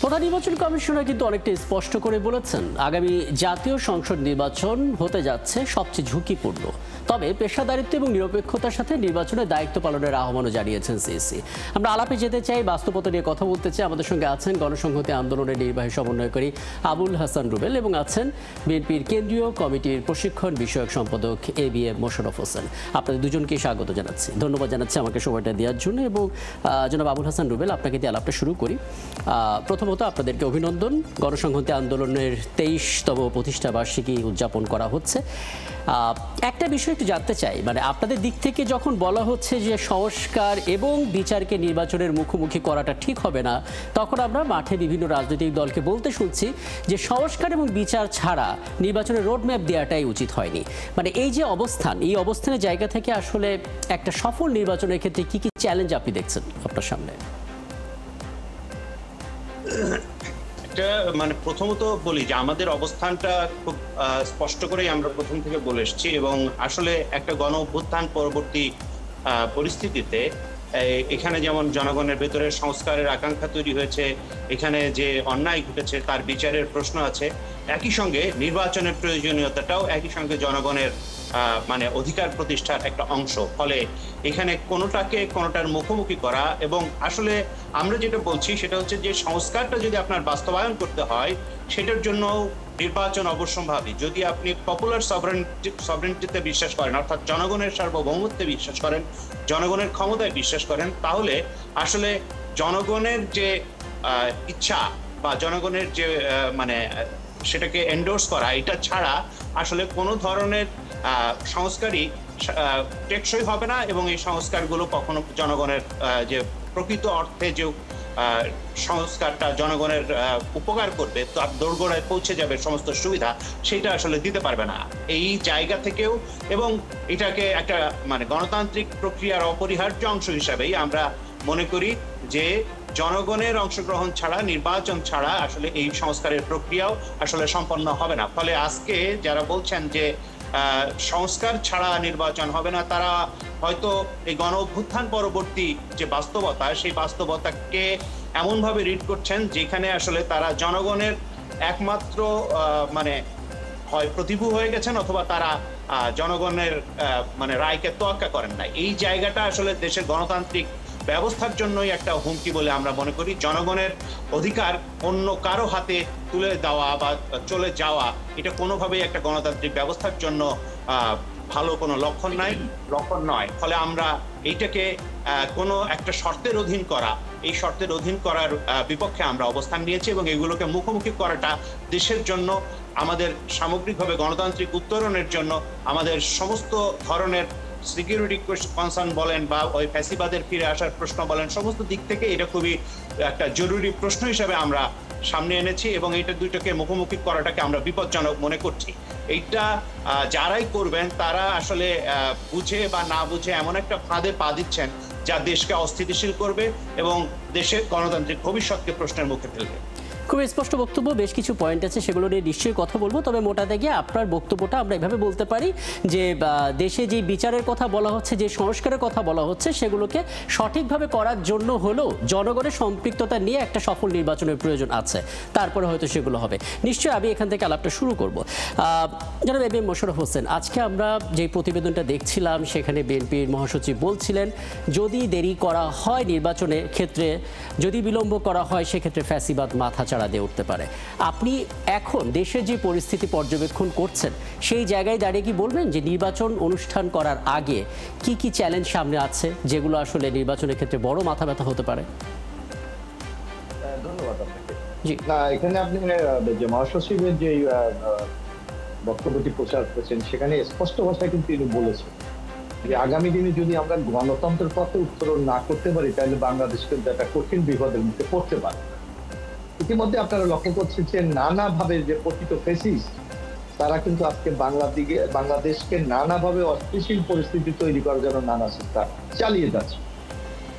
প্রধান নির্বাচন কমিশনার কিন্তু অনেকটা স্পষ্ট করে বলেছেন, আগামী জাতীয় সংসদ নির্বাচন হতে যাচ্ছে সবচেয়ে ঝুঁকিপূর্ণ। তবে পেশাদারিত্ব এবং নিরপেক্ষতার সাথে নির্বাচনের দায়িত্ব পালনের আহ্বানও জানিয়েছেন সিইসি। আমরা আলাপে যেতে চাই, বাস্তবতা নিয়ে কথা বলতে চাই। আমাদের সঙ্গে আছেন গণসংহতি আন্দোলনের নির্বাহী সমন্বয়কারী আবুল হাসান রুবেল এবং আছেন বিএনপির কেন্দ্রীয় কমিটির প্রশিক্ষণ বিষয়ক সম্পাদক ABM মোশাররফ হোসেন। আপনাদের দুজনকে স্বাগত জানাচ্ছি, ধন্যবাদ জানাচ্ছি আমাকে সময়টা দেওয়ার জন্য। এবং জনাব আবুল হাসান রুবেল, আপনাকে দিয়ে আলাপটা শুরু করি। প্রথমত আপনাদেরকে অভিনন্দন। গণসংহতি আন্দোলনের 23তম প্রতিষ্ঠা বার্ষিকী উদযাপন করা হচ্ছে। একটা বিষয় একটু জানতে চাই, মানে আপনাদের দিক থেকে যখন বলা হচ্ছে যে সংস্কার এবং বিচারকে নির্বাচনের মুখোমুখি করাটা ঠিক হবে না, তখন আমরা মাঠে বিভিন্ন রাজনৈতিক দলকে বলতে শুনছি যে সংস্কার এবং বিচার ছাড়া নির্বাচনের রোডম্যাপ দেওয়াটাই উচিত হয়নি। মানে এই যে অবস্থান, এই অবস্থানের জায়গা থেকে আসলে একটা সফল নির্বাচনের ক্ষেত্রে কি কি চ্যালেঞ্জ আপনি দেখছেন আপনার সামনে? একটা মানে প্রথমত বলি যে আমাদের অবস্থানটা খুব স্পষ্ট করেই আমরা প্রথম থেকে বলে এসেছি, এবং আসলে একটা গণ অভ্যুত্থান পরবর্তী পরিস্থিতিতে এখানে যেমন জনগণের ভেতরে সংস্কারের আকাঙ্ক্ষা তৈরি হয়েছে, এখানে যে অন্যায় ঘটেছে তার বিচারের প্রশ্ন আছে, একই সঙ্গে নির্বাচনের প্রয়োজনীয়তাটাও একই সঙ্গে জনগণের মানে অধিকার প্রতিষ্ঠার একটা অংশ। ফলে এখানে কোনোটার মুখোমুখি করা, এবং আসলে আমরা যেটা বলছি সেটা হচ্ছে যে সংস্কারটা যদি আপনার বাস্তবায়ন করতে হয় সেটার জন্য নির্বাচন অবশ্যম্ভাবী। যদি আপনি পপুলার সভরেনিটিতে বিশ্বাস করেন, অর্থাৎ জনগণের সার্বভৌমত্বে বিশ্বাস করেন, জনগণের ক্ষমতায় বিশ্বাস করেন, তাহলে আসলে জনগণের যে ইচ্ছা বা জনগণের যে মানে সেটাকে এন্ডোর্স করা, এটা ছাড়া আসলে কোনো ধরনের সংস্কারই টেকসই হবে না, এবং এই সংস্কারগুলো কখনো জনগণের যে প্রকৃত অর্থে যে সংস্কারটা জনগণের উপকার করবে, তার দোরগোড়ায় পৌঁছে যাবে সমস্ত সুবিধা, সেটা আসলে দিতে পারবে না। এই জায়গা থেকেও, এবং এটাকে একটা মানে গণতান্ত্রিক প্রক্রিয়ার অপরিহার্য অংশ হিসাবেই আমরা মনে করি যে জনগণের অংশগ্রহণ ছাড়া, নির্বাচন ছাড়া আসলে এই সংস্কারের প্রক্রিয়াও আসলে সম্পন্ন হবে না। ফলে আজকে যারা বলছেন যে সংস্কার ছাড়া নির্বাচন হবে না, তারা হয়তো এই গণ অভ্যুত্থান পরবর্তী যে বাস্তবতা, সেই বাস্তবতাকে এমনভাবে রিড করছেন যেখানে আসলে তারা জনগণের একমাত্র মানে হয় প্রতিভূ হয়ে গেছেন, অথবা তারা জনগণের মানে রায়কে তোয়াক্কা করেন না। এই জায়গাটা আসলে দেশের গণতান্ত্রিক ব্যবস্থার জন্যই একটা হুমকি বলে আমরা মনে করি। জনগণের অধিকার অন্য কারো হাতে তুলে দেওয়া বা চলে যাওয়া, এটা কোনোভাবেই একটা গণতান্ত্রিক ব্যবস্থার জন্য ভালো কোনো লক্ষণ নয়। ফলে আমরা এইটাকে কোনো একটা শর্তের অধীন করা, এই শর্তের অধীন করার বিপক্ষে আমরা অবস্থান নিয়েছি, এবং এগুলোকে মুখোমুখি করাটা দেশের জন্য, আমাদের সামগ্রিকভাবে গণতান্ত্রিক উত্তরণের জন্য, আমাদের সমস্ত ধরনের সিকিউরিটি কনসার্ন বলেন বা ওই ফ্যাসিবাদের ফিরে আসার প্রশ্ন বলেন, সমস্ত দিক থেকে এটা খুবই একটা জরুরি প্রশ্ন হিসেবে আমরা সামনে এনেছি, এবং এইটা দুইটাকে মুখোমুখি করাটাকে আমরা বিপজ্জনক মনে করছি। এইটা যারাই করবেন তারা আসলে বুঝে বা না বুঝে এমন একটা ফাঁদে পা দিচ্ছেন যা দেশকে অস্থিতিশীল করবে এবং দেশের গণতান্ত্রিক ভবিষ্যৎকে প্রশ্নের মুখে ফেলবে। খুব স্পষ্ট বক্তব্য, বেশ কিছু পয়েন্ট আছে, সেগুলো নিয়ে নিশ্চয়ই কথা বলবো। তবে মোটাতে গিয়ে আপনার বক্তব্যটা আমরা এভাবে বলতে পারি যে দেশে যে বিচারের কথা বলা হচ্ছে, যে সংস্কারের কথা বলা হচ্ছে, সেগুলোকে সঠিকভাবে করার জন্য হলেও জনগণের সম্পৃক্ততা নিয়ে একটা সফল নির্বাচনের প্রয়োজন আছে, তারপরে হয়তো সেগুলো হবে। নিশ্চয়ই আমি এখান থেকে আলাপটা শুরু করব। জনাব ABM মোশাররফ হোসেন, আজকে আমরা যে প্রতিবেদনটা দেখছিলাম সেখানে বিএনপির মহাসচিব বলছিলেন যদি দেরি করা হয় নির্বাচনের ক্ষেত্রে, যদি বিলম্ব করা হয়, সেক্ষেত্রে ফ্যাসিবাদ মাথা দিয়ে উঠতে পারে। আপনি এখন দেশের যে পরিস্থিতি পর্যবেক্ষণ করছেন, সেই জায়গায় দাঁড়িয়ে কি বলবেন যে নির্বাচন অনুষ্ঠান করার আগে কি কি চ্যালেঞ্জ সামনে আছে, যেগুলো আসলে নির্বাচনের ক্ষেত্রে বড় মাথা ব্যথা হতে পারে? ধন্যবাদ আপনাকে। জি, না, এখানে আপনি যে মহাসচিবের যে বক্তব্যটি প্রচার করেছেন, সেখানে স্পষ্ট ভাষায় কিন্তু তিনি বলেছেন যে আগামী দিনে যদি আমরা গণতন্ত্রের পথে উত্তরণ না করতে পারি, তাহলে বাংলাদেশ কিন্তু একটা কঠিন বিপদের মুখে পড়তে পারে। ইতিমধ্যে আপনারা লক্ষ্য করছেন যে নানাভাবে যে পতিত ফ্যাসিস্ট, তারা কিন্তু আজকে বাংলাদেশকে নানাভাবে অস্থিতিশীল পরিস্থিতি তৈরি করার জন্য নানা চেষ্টা চালিয়ে যাচ্ছে।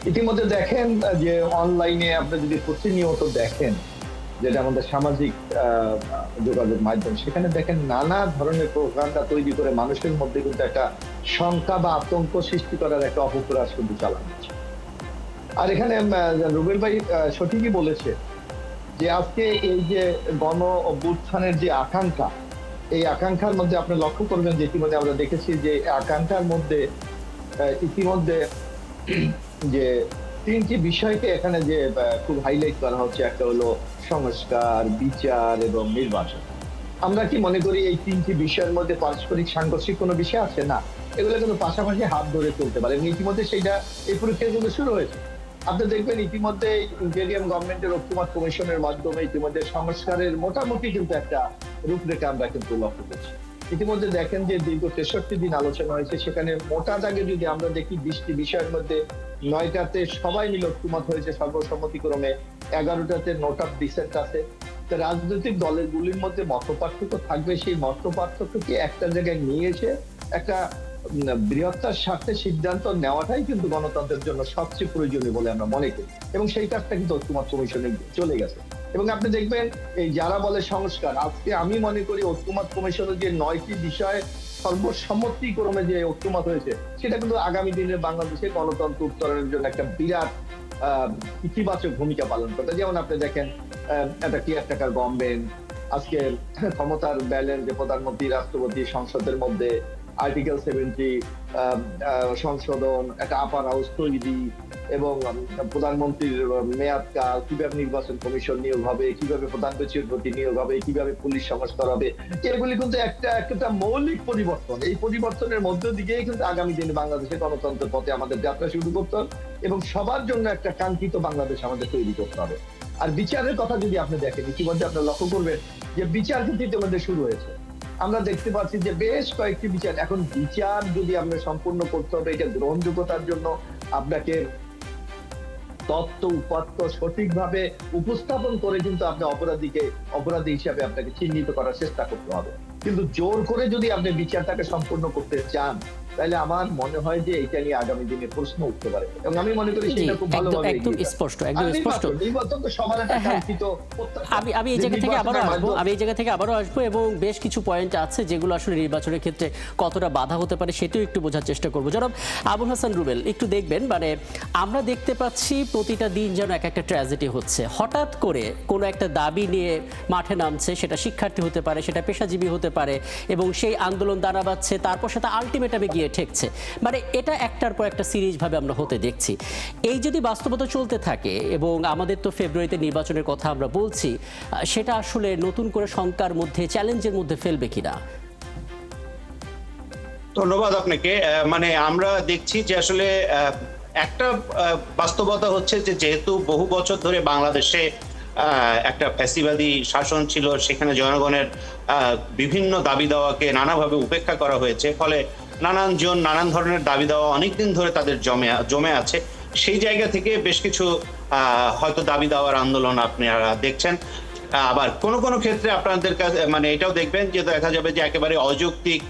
ইতিমধ্যে দেখেন যে অনলাইনে আপনি যদি প্রতিনিয়ত দেখেন, যেটা আমাদের সামাজিক যোগাযোগ মাধ্যম, সেখানে দেখেন নানা ধরনের প্রোপাগান্ডা তৈরি করে মানুষের মধ্যে কিন্তু একটা শঙ্কা বা আতঙ্ক সৃষ্টি করার একটা অপপ্রয়াস কিন্তু চালানো হচ্ছে। আর এখানে রুবেল ভাই সঠিকই বলেছে যে আজকে এই যে গণ অভ্যুত্থানের যে আকাঙ্ক্ষা, এই আকাঙ্ক্ষার মধ্যে আপনি লক্ষ্য করবেন যে ইতিমধ্যে আমরা দেখেছি যে আকাঙ্ক্ষার মধ্যে ইতিমধ্যে যে তিনটি বিষয়কে এখানে যে খুব হাইলাইট করা হচ্ছে, একটা হলো সংস্কার, বিচার এবং নির্বাচন। আমরা কি মনে করি এই তিনটি বিষয়ের মধ্যে পারস্পরিক সাংঘর্ষিক কোনো বিষয় আছে? না, এগুলো কিন্তু পাশাপাশি হাত ধরে চলতে পারে এবং ইতিমধ্যে সেইটা এই প্রক্রিয়া কিন্তু শুরু হয়েছে। আপনি দেখবেন ইতিমধ্যে ইন্টেরিয়াম গভর্নমেন্টের ঐক্যমত কমিশনের মাধ্যমে ইতিমধ্যে সংস্কারের মোটামুটি কিন্তু একটা রূপরেখা আমরা কিন্তু লক্ষ্য করছি। ইতিমধ্যে দেখেন যে দীর্ঘ 63 দিন আলোচনা হয়েছে, সেখানে মোটা দাগে যদি আমরা দেখি 20টি বিষয়ের মধ্যে 9টাতে সবাই মিলে ঐক্যমত হয়েছে সর্বসম্মতিক্রমে, 11টাতে নোট অফ ডিসেন্ট আছে। রাজনৈতিক দলগুলির মধ্যে মত পার্থক্য থাকবে, সেই মত পার্থক্যকে একটা জায়গায় নিয়ে এসে একটা বৃহত্তর স্বার্থে সিদ্ধান্ত নেওয়াটাই কিন্তু গণতন্ত্রের জন্য সবচেয়ে প্রয়োজনীয় বলে আমরা মনে করি এবং সেই কাজটা কিন্তু ঐক্যমত কমিশনে চলে গেছে। এবং আপনি দেখবেন এই যারা বলে সংস্কার, আজকে আমি মনে করি ঐক্যমত কমিশনের যে 9টি বিষয়ে সর্বসম্মতিক্রমে যে ঐক্যমত হয়েছে, সেটা কিন্তু আগামী দিনে বাংলাদেশে গণতন্ত্র উত্তরণের জন্য একটা বিরাট ইতিবাচক ভূমিকা পালন করতে। যেমন আপনি দেখেন একটা কেয়ারটেকার গভর্নমেন্ট, আজকে ক্ষমতার ব্যালেন্স, যে প্রধানমন্ত্রী, রাষ্ট্রপতি, সংসদের মধ্যে আর্টিকেল 70 সংশোধন, একটা আপার হাউস তৈরি এবং প্রধানমন্ত্রীর মেয়াদকাল, কিভাবে নির্বাচন কমিশন নিয়োগ হবে, কিভাবে প্রধান বিচারপতি নিয়োগ হবে, কিভাবে পুলিশ সংস্কার হবে, এগুলি কিন্তু একটা মৌলিক পরিবর্তন। এই পরিবর্তনের মধ্য দিয়েই কিন্তু আগামী দিনে বাংলাদেশের গণতন্ত্রের পথে আমাদের যাত্রা শুরু করতে হবে এবং সবার জন্য একটা কাঙ্ক্ষিত বাংলাদেশ আমাদের তৈরি করতে হবে। আর বিচারের কথা যদি আপনি দেখেন, ইতিমধ্যে আপনারা লক্ষ্য করবেন যে বিচার কিন্তু ইতিমধ্যে শুরু হয়েছে। আমরা দেখতে পাচ্ছি যে বেশ কয়েকটি বিচার, এখন বিচার যদি আপনি সম্পূর্ণ করতে হবে, এটা গ্রহণযোগ্যতার জন্য আপনাকে তথ্য উপাত্ত সঠিকভাবে উপস্থাপন করে কিন্তু আপনি অপরাধী হিসাবে আপনাকে চিহ্নিত করার চেষ্টা করতে হবে। কিন্তু জোর করে যদি আপনি বিচারটাকে সম্পূর্ণ করতে চান, তাহলে আমার মনে হয় যে এটা নিয়ে আগামী দিনে প্রশ্ন উঠতে পারে এবং আমি মনে করি সেটা খুব ভালোভাবে একদম স্পষ্ট। নির্বাচন তো সবার একটা কাঙ্ক্ষিত। আমি এই জায়গা থেকে আবারও আসবো এবং বেশ কিছু পয়েন্ট আছে যেগুলো আসলে নির্বাচনের ক্ষেত্রে কতটা বাধা হতে পারে সেটাও একটু বোঝার চেষ্টা করবো। জনাব আবুল হাসান রুবেল, একটু দেখবেন, মানে আমরা দেখতে পাচ্ছি প্রতিটা দিন যেন এক একটা ট্র্যাজেডি হচ্ছে। হঠাৎ করে কোনো একটা দাবি নিয়ে মাঠে নামছে, সেটা শিক্ষার্থী হতে পারে, সেটা পেশাজীবী হতে পারে, এবং সেই আন্দোলন দানা বাঁধছে, তারপর সেটা আলটিমেটামে গিয়ে ঠেকছে। মানে এটা একটার পর একটা সিরিজ ভাবে আমরা হতে দেখছি। এই যদি বাস্তবতা চলতে থাকে এবং আমাদের তো ফেব্রুয়ারিতে নির্বাচনের কথা আমরা বলছি, সেটা আসলে নতুন করে শঙ্কার মধ্যে, চ্যালেঞ্জের মধ্যে ফেলবে কিনা? ধন্যবাদ আপনাকে। মানে আমরা দেখছি যে আসলে একটা বাস্তবতা হচ্ছে যে যেহেতু বহু বছর ধরে বাংলাদেশে একটা ফ্যাসিবাদী শাসন ছিল, সেখানে জনগণের বিভিন্ন দাবি দাওয়াকে নানাভাবে উপেক্ষা করা হয়েছে, ফলে নানান ধরনের দাবি দেওয়া অনেকদিন ধরে তাদের জমে আছে। সেই জায়গা থেকে বেশ কিছু হয়তো দাবি দেওয়ার আন্দোলন আপনারা দেখছেন। আবার কোনো ক্ষেত্রে আপনাদের কাছে মানে এটাও দেখবেন যে দেখা যাবে যে একেবারে অযৌক্তিক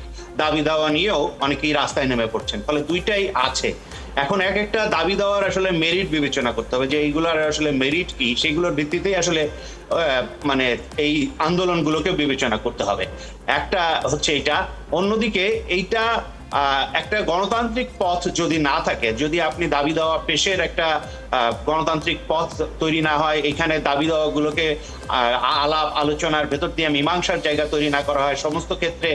দাবি দেওয়া নিয়েও অনেকেই রাস্তায় নেমে পড়ছেন। ফলে দুইটাই আছে। এখন এক একটা দাবি দেওয়ার আসলে মেরিট বিবেচনা করতে হবে যে এইগুলোর আসলে মেরিট কি, সেগুলোর ভিত্তিতেই আসলে মানে এই আন্দোলনগুলোকে বিবেচনা করতে হবে। একটা হচ্ছে এটা। অন্যদিকে এইটা একটা গণতান্ত্রিক পথ যদি না থাকে, যদি আপনি দাবি দেওয়া পেশের একটা গণতান্ত্রিক পথ তৈরি না হয়, এখানে দাবি দেওয়াগুলোকে আলাপ আলোচনার ভেতর দিয়ে মীমাংসার জায়গা তৈরি না করা হয়, সমস্ত ক্ষেত্রে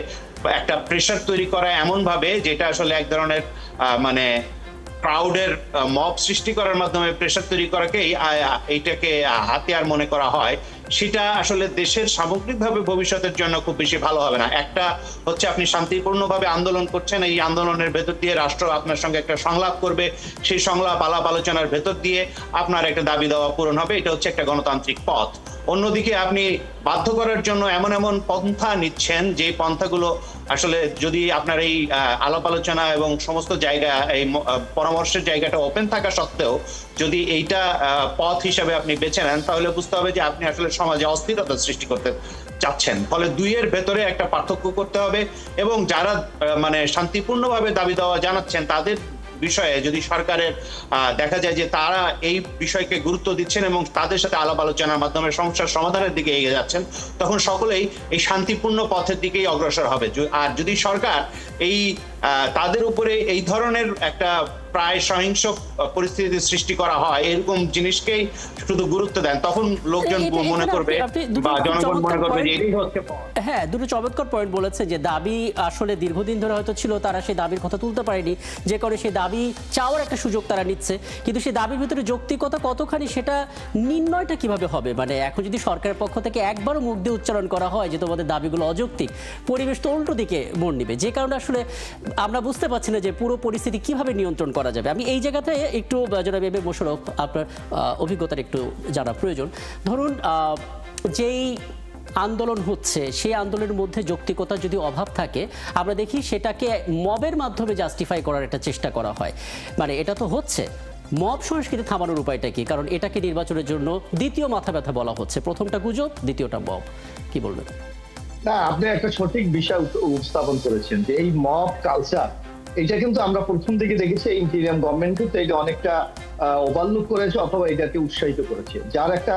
একটা প্রেশার তৈরি করা এমন ভাবে যেটা আসলে এক ধরনের মানে ক্রাউডের মব সৃষ্টি করার মাধ্যমে প্রেশার তৈরি করাকেই এইটাকে হাতিয়ার মনে করা হয়, সেটা আসলে দেশের সামগ্রিকভাবে ভবিষ্যতের জন্য খুব বেশি ভালো হবে না। একটা হচ্ছে আপনি শান্তিপূর্ণভাবে আন্দোলন করছেন, এই আন্দোলনের ভেতর দিয়ে রাষ্ট্র আপনার সঙ্গে একটা সংলাপ করবে, সেই সংলাপ আলাপ আলোচনার ভেতর দিয়ে আপনার একটা দাবি দেওয়া পূরণ হবে, এটা হচ্ছে একটা গণতান্ত্রিক পথ। অন্যদিকে আপনি বাধ্য করার জন্য এমন পন্থা নিচ্ছেন যে পন্থাগুলো আসলে যদি আপনার এই আলাপ আলোচনা এবং সমস্ত জায়গা, এই পরামর্শের জায়গাটা ওপেন থাকা সত্ত্বেও যদি এইটা পথ হিসাবে আপনি বেছে নেন, তাহলে বুঝতে হবে যে আপনি আসলে সমাজে অস্থিরতা সৃষ্টি করতে চাচ্ছেন। ফলে দুইয়ের ভেতরে একটা পার্থক্য করতে হবে এবং যারা মানে শান্তিপূর্ণভাবে দাবি দেওয়া জানাচ্ছেন তাদের বিষয়ে যদি সরকারের দেখা যায় যে তারা এই বিষয়কে গুরুত্ব দিচ্ছেন এবং তাদের সাথে আলাপ আলোচনার মাধ্যমে সমস্যার সমাধানের দিকে এগিয়ে যাচ্ছেন, তখন সকলেই এই শান্তিপূর্ণ পথের দিকেই অগ্রসর হবে। আর যদি সরকার এই তাদের উপরে এই ধরনের একটা প্রায় সহিংস পরিস্থিতি সৃষ্টি করা হয়, এরকম জিনিসকেই শুধু গুরুত্ব দেন, তখন লোকজন মনে করবে বা জনগণ মনে করবে যে এটাই হচ্ছে। হ্যাঁ, দুটো চমৎকার পয়েন্ট বলেছে যে দাবি আসলে দীর্ঘদিন ধরে হয়তো ছিল, তারা সেই দাবির কথা তুলতে পারেনি, যে কারণে সেই দাবি চাওয়ার একটা সুযোগ তারা নিচ্ছে, কিন্তু সেই দাবির ভিতরে যৌক্তিকতা কতখানি সেটা নির্ণয়টা কিভাবে হবে? মানে এখন যদি সরকারের পক্ষ থেকে একবারও মুখ দিয়ে উচ্চারণ করা হয় যে তোমাদের দাবিগুলো অযৌক্তিক, পরিবেশ তো উল্টো দিকে মোড় নিবে, যে কারণে আসলে আমরা বুঝতে পারছি না যে পুরো পরিস্থিতি কিভাবে নিয়ন্ত্রণ করা যাবে। আমি এই জায়গাতে একটু জনাব এম এ মোশাররফ, আপনার অভিজ্ঞতার একটু জানা প্রয়োজন। ধরুন যেই আন্দোলন হচ্ছে সেই আন্দোলনের মধ্যে যৌক্তিকতা যদি অভাব থাকে, আমরা দেখি সেটাকে মবের মাধ্যমে জাস্টিফাই করার একটা চেষ্টা করা হয়। মানে এটা তো হচ্ছে মব সংস্কৃতি থামানোর উপায়টা কি? কারণ এটাকে নির্বাচনের জন্য দ্বিতীয় মাথা ব্যথা বলা হচ্ছে, প্রথমটা গুজব, দ্বিতীয়টা মব। কি বলবেন? না, আপনি একটা সঠিক বিষয় উপস্থাপন করেছেন যে এই মব কালচার, এটা কিন্তু আমরা প্রথম থেকে দেখেছি ইন্টিরিয়াম গভর্নমেন্ট কিন্তু এটা অনেকটা ওভারলুক করেছে অথবা এটাকে উৎসাহিত করেছে, যার একটা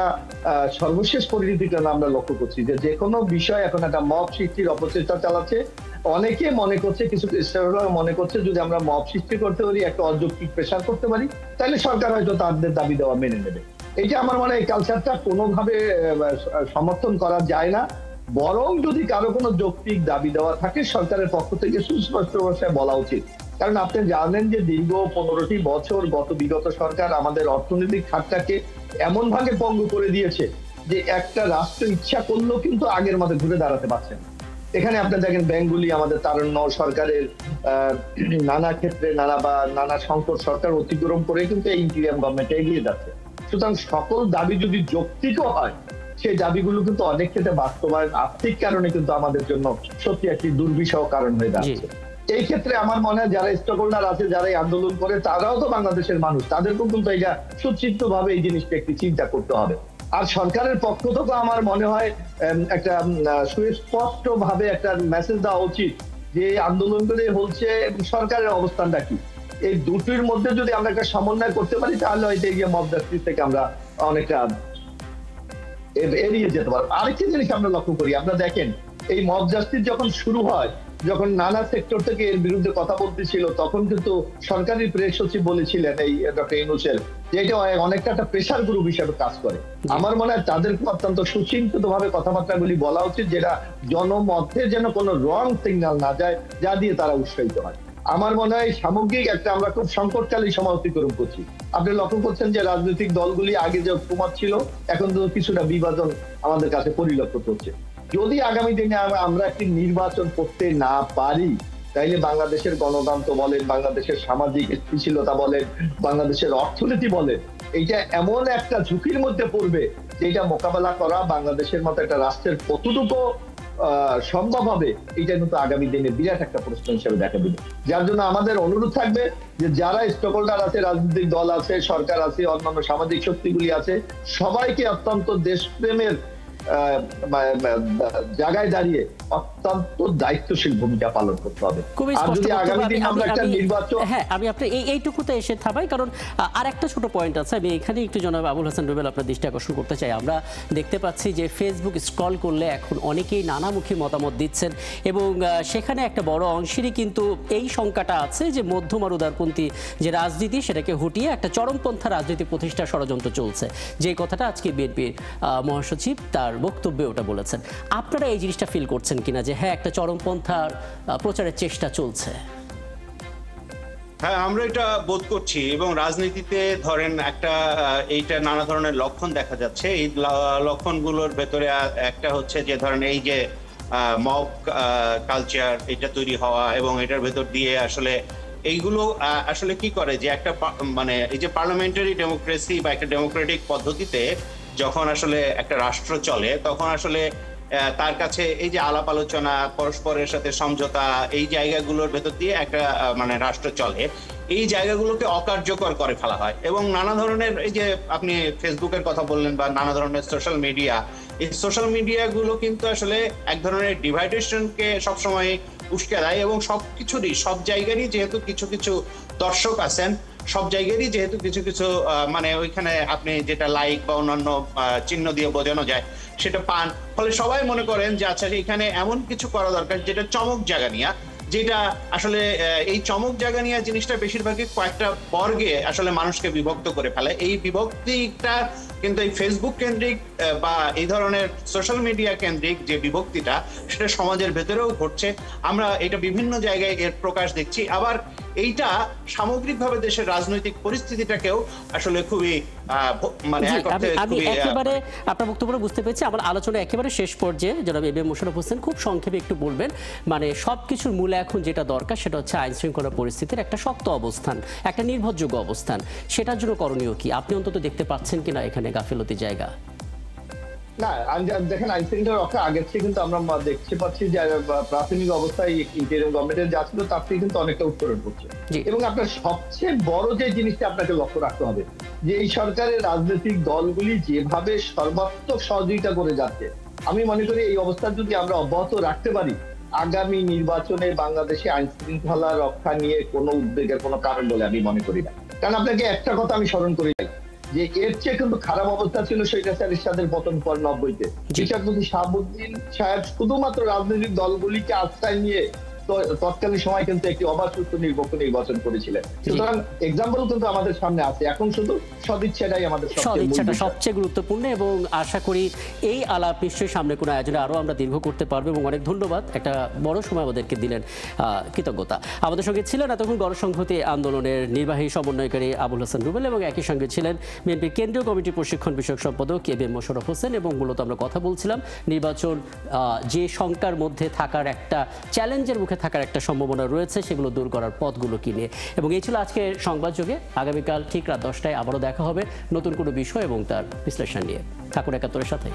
সর্বশেষ পরিণতিটা আমরা লক্ষ্য করছি যে কোনো বিষয় এখন একটা মব সৃষ্টির অপচেষ্টা চালাচ্ছে। অনেকে মনে করছে, কিছু মনে করছে যদি আমরা মব সৃষ্টি করতে পারি, একটা অযৌক্তিক প্রেশার করতে পারি, তাহলে সরকার হয়তো তাদের দাবি দেওয়া মেনে নেবে। এইটা আমার মনে হয় এই কালচারটা কোনোভাবে সমর্থন করা যায় না। বরং যদি কারো কোনো যৌক্তিক দাবি দেওয়া থাকে, সরকারের পক্ষ থেকে সুস্পষ্ট ভাষায় বলা উচিত। কারণ আপনি জানেন যে দীর্ঘ 15টি বছর বিগত সরকার আমাদের অর্থনৈতিক খাতটাকে এমন ভাবে পঙ্গু করে দিয়েছে যে একটা রাষ্ট্র ইচ্ছা করলেও কিন্তু আগের মতো ঘুরে দাঁড়াতে পারছে না। এখানে আপনি দেখেন ব্যাংকগুলি আমাদের তারুণ্য সরকারের নানা ক্ষেত্রে নানা সংকট সরকার অতিক্রম করে কিন্তু এই ইন্টিরিয়াম গভর্নমেন্ট এগিয়ে যাচ্ছে। সুতরাং সকল দাবি যদি যৌক্তিকও হয়, সেই দাবিগুলো কিন্তু অনেক ক্ষেত্রে বাস্তবায়ন আর্থিক কারণে কিন্তু আমাদের জন্য সত্যি একটি দুর্বিষহ কারণ হয়ে যাচ্ছে। এই ক্ষেত্রে আমার মনে হয় যারা স্টেক হোল্ডার আছে, যারা আন্দোলন করে, তারাও তো বাংলাদেশের মানুষ, তাদেরকেও কিন্তু এটা সুচিন্তিত ভাবে এই জিনিসটা একটি চিন্তা করতে হবে। আর সরকারের পক্ষ থেকে আমার মনে হয় একটা সুস্পষ্ট ভাবে একটা মেসেজ দেওয়া উচিত যে আন্দোলন করে হচ্ছে সরকারের অবস্থানটা কি। এই দুটির মধ্যে যদি আমরা একটা সমন্বয় করতে পারি, তাহলে হয়তো এই যে মব জাস্টিস থেকে আমরা অনেকটা এড়িয়ে যেতে পারবো। আরেকটি জিনিস আমরা লক্ষ্য করি, আপনারা দেখেন এই মব জাস্টিস যখন শুরু হয়, যখন নানা সেক্টর থেকে এর বিরুদ্ধে কথা বলতেছিল, তখন কিন্তু সরকারি প্রেস সচিব বলেছিলেন এই ডক্টর ইউনূসের যে এটা অনেকটা একটা প্রেশার গ্রুপ হিসেবে কাজ করে। আমার মনে হয় তাদেরকে অত্যন্ত সুচিন্তিত ভাবে কথাবার্তাগুলি বলা উচিত, যেটা জনমধ্যে যেন কোনো রং সিগন্যাল না যায়, যা দিয়ে তারা উৎসাহিত হয়। আমার মনে হয় সামগ্রিক একটা আমরা খুব সংকটকালীন সময় অতিক্রম করছি। আপনি লক্ষ্য করছেন যে রাজনৈতিক দলগুলি আগে যে ঐক্যমত ছিল, এখন তো কিছুটা বিভাজন আমাদের কাছে পরিলক্ষিত হচ্ছে। যদি আগামী দিনে আমরা একটি নির্বাচন করতে না পারি, তাইলে বাংলাদেশের গণতন্ত্র বলেন, বাংলাদেশের সামাজিক স্থিতিশীলতা বলেন, বাংলাদেশের অর্থনীতি বলেন, এইটা এমন একটা ঝুঁকির মধ্যে পড়বে যেটা মোকাবেলা করা বাংলাদেশের মতো একটা রাষ্ট্রের কতটুকু সম্ভব হবে, এটা কিন্তু আগামী দিনে বিরাট একটা প্রশ্ন হিসেবে দেখা দিবে। যার জন্য আমাদের অনুরোধ থাকবে যে যারা স্টেক হোল্ডার আছে, রাজনৈতিক দল আছে, সরকার আছে, অন্যান্য সামাজিক শক্তিগুলি আছে, সবাইকে অত্যন্ত দেশপ্রেমের জায়গায় দাঁড়িয়ে অত্যন্ত দায়িত্বশীল ভূমিকা পালন করতে হবে। আর যদি আগামী দিনে আমরা একটা নির্বাচন, হ্যাঁ, আমি আপনার এইটুকুতে এসে থামাই, কারণ আর একটা ছোট পয়েন্ট আছে, আমি এখানে একটু জনাব আবুল হাসান রুবেল আপনার দৃষ্টি আকর্ষণ করতে চাই। আমরা দেখতে পাচ্ছি যে ফেসবুক স্ক্রল করলে এখন অনেকেই নানামুখী মতামত দিচ্ছেন, এবং সেখানে একটা বড় অংশেরই কিন্তু এই শঙ্কাটা আছে যে মধ্যম আর উদারপন্থী যে রাজনীতি, সেটাকে হটিয়ে একটা চরমপন্থা রাজনীতি প্রতিষ্ঠার ষড়যন্ত্র চলছে, যে কথাটা আজকে বিএনপির মহাসচিব তার বক্তব্যে ওটা বলেছেন। আপনারা এই জিনিসটা ফিল করছেন কিনা যে হ্যাঁ, একটা চরমপন্থার প্রচারের চেষ্টা চলছে? হ্যাঁ, আমরা এটা বোধ করছি, এবং রাজনীতিতে ধরেন এইটা নানা ধরনের লক্ষণ দেখা যাচ্ছে। এই লক্ষণগুলোর ভেতরে একটা হচ্ছে যে ধরেন এই যে মব কালচার, এটা তৈরি হওয়া, এবং এটার ভেতর দিয়ে আসলে এইগুলো আসলে কি করে যে একটা মানে এই যে পার্লামেন্টারি ডেমোক্রেসি বা একটা ডেমোক্রেটিক পদ্ধতিতে যখন আসলে একটা রাষ্ট্র চলে, তখন আসলে তার কাছে এই যে আলাপ আলোচনা, পরস্পরের সাথে সমঝোতা, এই জায়গাগুলোর ভেতর দিয়ে একটা মানে রাষ্ট্র চলে, এই জায়গাগুলোকে অকার্যকর করে ফেলা হয়। এবং নানা ধরনের এই যে আপনি ফেসবুকের কথা বললেন বা নানা ধরনের সোশ্যাল মিডিয়া, এই সোশ্যাল মিডিয়াগুলো কিন্তু আসলে এক ধরনের ডিভাইডেশনকে সবসময় উস্কে দেয়, এবং সবকিছুরই সব জায়গারই যেহেতু কিছু কিছু দর্শক আছেন, সব জায়গারই যেহেতু কিছু কিছু মানে ওইখানে আপনি যেটা লাইক বা অন্যান্য চিহ্ন দিয়ে বোঝানো যায় সেটা পান, ফলে সবাই মনে করেন যে আচ্ছা এখানে এমন কিছু করা দরকার যেটা চমক জায়গা নিয়ে, যেটা আসলে এই চমক জায়গা নিয়ে জিনিসটা বেশিরভাগই কয়েকটা বর্গে আসলে মানুষকে বিভক্ত করে ফেলে। এই বিভক্তিটা কিন্তু এই ফেসবুক কেন্দ্রিক বা এই ধরনের সোশ্যাল মিডিয়া কেন্দ্রিক যে বিভক্তিটা, সেটা সমাজের ভেতরেও ঘটছে। আমরা এটা বিভিন্ন জায়গায় এর প্রকাশ দেখছি। আবার এইটা সামগ্রিকভাবে দেশের রাজনৈতিক পরিস্থিতিটাকেও আসলে খুবই মানে আমি একেবারে আপনার বক্তব্য বুঝতে পেরেছি। আমার আলোচনা একেবারে শেষ পর্যায়ে জনাব A B M Mosharraf Hossain খুব সংক্ষেপে একটু বলবেন, মানে সবকিছুর মূলে এখন যেটা দরকার সেটা হচ্ছে আইন শৃঙ্খলা পরিস্থিতির একটা শক্ত অবস্থান, একটা নির্ভরযোগ্য অবস্থান। সেটার জন্য করণীয় কি আপনি অন্তত দেখতে পাচ্ছেন কিনা এখানে গাফিলতি জায়গা? না, দেখেন আইন শৃঙ্খলা রক্ষা আগের চেয়ে কিন্তু আমরা দেখতে পাচ্ছি যে প্রাথমিক অবস্থায় ইন্টারিম গভর্নমেন্টের যা ছিল তার থেকে কিন্তু অনেকটা উত্তরণ করছে। এবং আপনার সবচেয়ে বড় যে জিনিসটা আপনাকে লক্ষ্য রাখতে হবে যে এই সরকারের রাজনৈতিক দলগুলি যেভাবে সর্বাত্মক সহযোগিতা করে যাচ্ছে, আমি মনে করি এই অবস্থা যদি আমরা অব্যাহত রাখতে পারি, আগামী নির্বাচনে বাংলাদেশে আইন শৃঙ্খলা রক্ষা নিয়ে কোনো উদ্বেগের কোনো কারণ বলে আমি মনে করি না। কারণ আপনাকে একটা কথা আমি স্মরণ করি যে এর চেয়ে কিন্তু খারাপ অবস্থা ছিল স্বৈরাচার এরশাদের পতন পর 90-তে। বিচারপতি শাহাবুদ্দিন সাহেব শুধুমাত্র রাজনৈতিক দলগুলিকে আশ্রয় নিয়ে তৎকালীন সময় কিন্তু একটি অবাধ সুষ্ঠু নিরপেক্ষ নির্বাচন করেছিলেন। সুতরাং এক্সাম্পল কিন্তু আমাদের সামনে আছে। এখন শুধু সদিচ্ছাটাই আমাদের সদিচ্ছাটা সবচেয়ে গুরুত্বপূর্ণ, এবং আশা করি এই আলাপ নিশ্চয়ই সামনে কোনো আয়োজনে আরো আমরা দীর্ঘ করতে পারবো। এবং অনেক ধন্যবাদ, একটা বড় সময় আমাদেরকে দিলেন, কৃতজ্ঞতা। আমাদের সঙ্গে ছিলেন এতক্ষণ গণসংহতি আন্দোলনের নির্বাহী সমন্বয়কারী আবুল হাসান রুবেল, এবং একই সঙ্গে ছিলেন বিএনপির কেন্দ্রীয় কমিটি প্রশিক্ষণ বিষয়ক সম্পাদক A B M Mosharraf Hossain. এবং মূলত আমরা কথা বলছিলাম নির্বাচন যে শঙ্কার মধ্যে থাকার, একটা চ্যালেঞ্জের মুখে থাকার একটা সম্ভাবনা রয়েছে, সেগুলো দূর করার পথগুলো কি নিয়ে। এবং এই ছিল আজকে সংবাদযোগে। আগামীকাল ঠিক রাত 10টায় আবারও দেখা হবে নতুন কোনো বিষয় এবং তার বিশ্লেষণ নিয়ে। থাকুন ৭১-এর সাথে।